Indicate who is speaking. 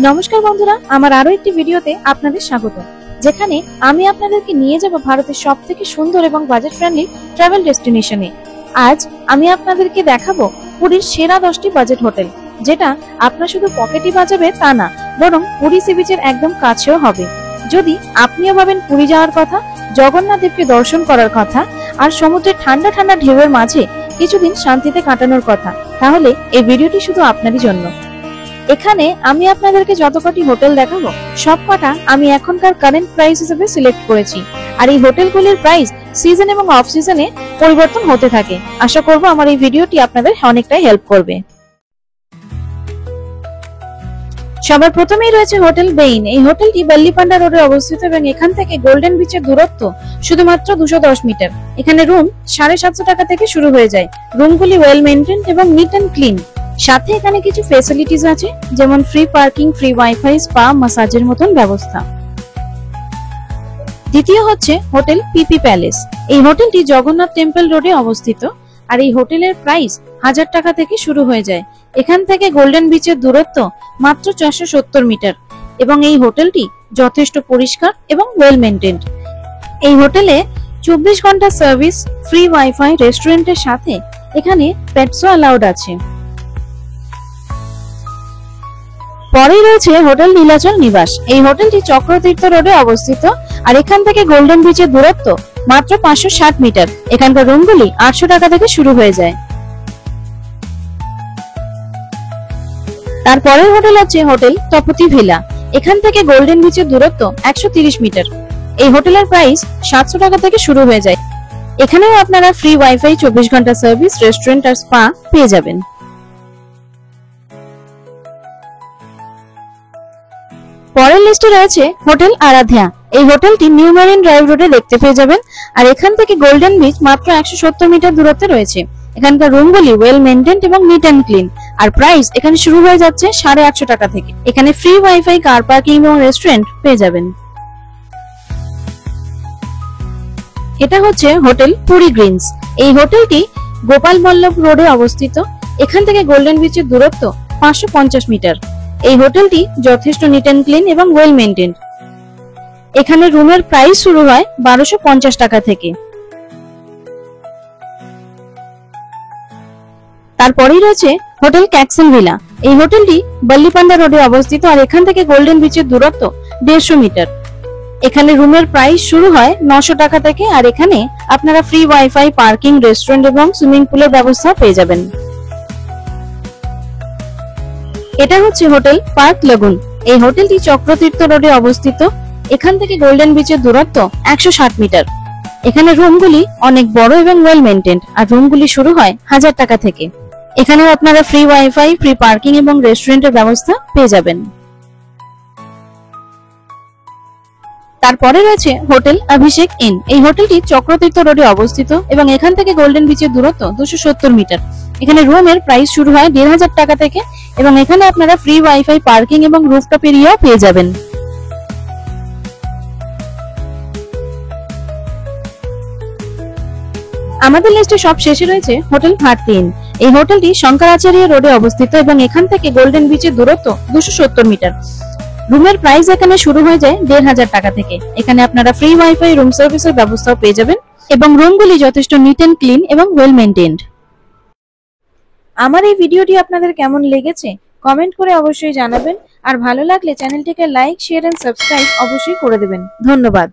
Speaker 1: নমস্কার বন্ধুরা, আমার আরো একটি ভিডিওতে আপনাদের স্বাগত, যেখানে আমি আপনাদেরকে নিয়ে যাব ভারতের সবথেকে সুন্দর এবং বাজেট ফ্রেন্ডলি ট্রাভেল ডেস্টিনেশনে। আজ আমি আপনাদেরকে দেখাবো পুরীর সেরা 10টি বাজেট হোটেল, যেটা আপনার শুধু পকেটই বাঁচাবে তা না, বরং পুরী সি বিচের একদম কাছেও হবে। যদি আপনিও ভাবেন পুরী যাওয়ার কথা, জগন্নাথ দেবকে দর্শন করার কথা, আর সমুদ্রের ঠান্ডা ঠান্ডা ঢেউয়ের মাঝে কিছুদিন শান্তিতে কাটানোর কথা, তাহলে এই ভিডিওটি শুধু আপনারই জন্য। এখানে আমি আপনাদেরকে যত কটি হোটেল দেখাবো, সব কটা আমি এখনকার কারেন্ট প্রাইস হিসেবে সিলেক্ট করেছি। আর এই হোটেলগুলির প্রাইস সিজন এবং অফ সিজনে পরিবর্তন হতে থাকে। আশা করব আমার এই ভিডিওটি আপনাদের অনেকটাই হেল্প করবে। সবার প্রথমেই রয়েছে হোটেল বেইন। এই হোটেলটি বাল্লিপান্ডা রোডে অবস্থিত এবং এখান থেকে গোল্ডেন বিচের দূরত্ব শুধুমাত্র 210 মিটার। এখানে রুম 750 টাকা থেকে শুরু হয়ে যায়। রুমগুলি ওয়েল মেইনটেইনড এবং নিট এন্ড ক্লিন। সাথে এখানে কিছু ফ্যাসিলিটিস আছে, যেমন free parking, free wifi, spa, মাসাজের মতন ব্যবস্থা। দ্বিতীয় হচ্ছে হোটেল পিপি প্যালেস। এই হোটেলটি জগন্নাথ টেম্পল রোডে অবস্থিত আর এই হোটেলের প্রাইস 1000 টাকা থেকে শুরু হয়ে যায়। এখান থেকে গোল্ডেন বিচের দূরত্ব মাত্র 470 মিটার এবং এই হোটেলটি যথেষ্ট পরিষ্কার এবং ওয়েল মেইনটেইনড। এই হোটেলে 24 ঘন্টা সার্ভিস, ফ্রি ওয়াইফাই, রেস্টুরেন্টের সাথে এখানে পেটসও অ্যালাউড আছে। পরেই রয়েছে হোটেল নীলাচল নিবাস। এই হোটেলটি চক্রতীর্থ রোডে অবস্থিত আর এখান থেকে গোল্ডেন বিচের দূরত্ব মাত্র 560 মিটার। এখানকার রুমগুলি 800 টাকা থেকে শুরু হয়ে যায়। তারপরের হোটেল হচ্ছে হোটেল তপতি ভিলা। এখান থেকে গোল্ডেন বিচের দূরত্ব 130 মিটার। এই হোটেলের প্রাইস 700 টাকা থেকে শুরু হয়ে যায়। এখানেও আপনারা ফ্রি ওয়াইফাই, 24 ঘন্টা সার্ভিস, রেস্টুরেন্ট আর স্পা পেয়ে যাবেন। পরের লিস্টে রয়েছে হোটেল আরাধ্যা। এই হোটেলটি নিউ মেরিন ড্রাইভ রোডে দেখতে পেয়ে যাবেন আর এখান থেকে গোল্ডেন বিচ মাত্র 170 মিটার দূরত্বে রয়েছে। এখানকার রুমগুলি ওয়েল মেইনটেইনড এবং নিট এন্ড ক্লিন আর প্রাইস এখানে শুরু হয়ে যাচ্ছে 850 টাকা থেকে। এখানে ফ্রি ওয়াইফাই, কার পার্কিং এবং রেস্টুরেন্ট পেয়ে যাবেন। এটা হচ্ছে হোটেল পুরী গ্রিনস। এই হোটেলটি গোপাল বল্লভ রোডে অবস্থিত। এখান থেকে গোল্ডেন বিচের দূরত্ব 550 মিটার। এই হোটেলটি যথেষ্ট নিট এন্ড ক্লিন এবং ওয়েল মেইনটেইনড। এখানে রুমের প্রাইস শুরু হয় 1250 টাকা থেকে। তারপরেই রয়েছে হোটেল ক্যাক্সেল ভিলা। এই হোটেলটি বাল্লিপান্ডা রোডে অবস্থিত আর এখান থেকে গোল্ডেন বিচের দূরত্ব 150 মিটার। এখানে রুমের প্রাইস শুরু হয় 900 টাকা থেকে আর এখানে আপনারা ফ্রি ওয়াইফাই, পার্কিং, রেস্টুরেন্ট এবং সুইমিং পুলের ব্যবস্থা পেয়ে যাবেন। এটা হচ্ছে হোটেল পার্ক লাগুন। এই হোটেলটি চক্রতীর্থ রোডে অবস্থিত। এখান থেকে গোল্ডেন বিচের দূরত্ব 160 মিটার। এখানে রুমগুলি অনেক বড় এবং ওয়েল মেইনটেইনড আর রুমগুলি শুরু হয় 1000 টাকা থেকে। এখানেও আপনারা ফ্রি ওয়াইফাই, ফ্রি পার্কিং এবং রেস্টুরেন্টের ব্যবস্থা পেয়ে যাবেন। তারপরে রয়েছে হোটেল অভিষেক ইন। এই হোটেলটি চক্রতীর্থ রোডে অবস্থিত এবং এখান থেকে গোল্ডেন বিচের দূরত্ব 270 মিটার। এখানে রুমের প্রাইস শুরু হয় 1500 টাকা থেকে এবং এখানে আপনারা ফ্রি ওয়াইফাই, পার্কিং এবং রুফটপ এরিয়াও পেয়ে যাবেন। আমাদের লিস্টে সব শেষে রয়েছে হোটেল ভারতী ইন। এই হোটেলটি শঙ্করাচার্য রোডে অবস্থিত এবং এখান থেকে গোল্ডেন বিচের দূরত্ব 270 মিটার। রুমের প্রাইস এখানে শুরু হয়ে যায় 1500 টাকা থেকে। এখানে আপনারা ফ্রি ওয়াইফাই, রুম সার্ভিসের ব্যবস্থাও পেয়ে যাবেন এবং রুমগুলি যথেষ্ট নিট এন্ড ক্লিন এবং ওয়েল মেইনটেইনড। আমার এই ভিডিওটি আপনাদের কেমন লেগেছে কমেন্ট করে অবশ্যই জানাবেন আর ভালো লাগলে চ্যানেলটিকে লাইক, শেয়ার এন্ড সাবস্ক্রাইব অবশ্যই করে দেবেন। ধন্যবাদ।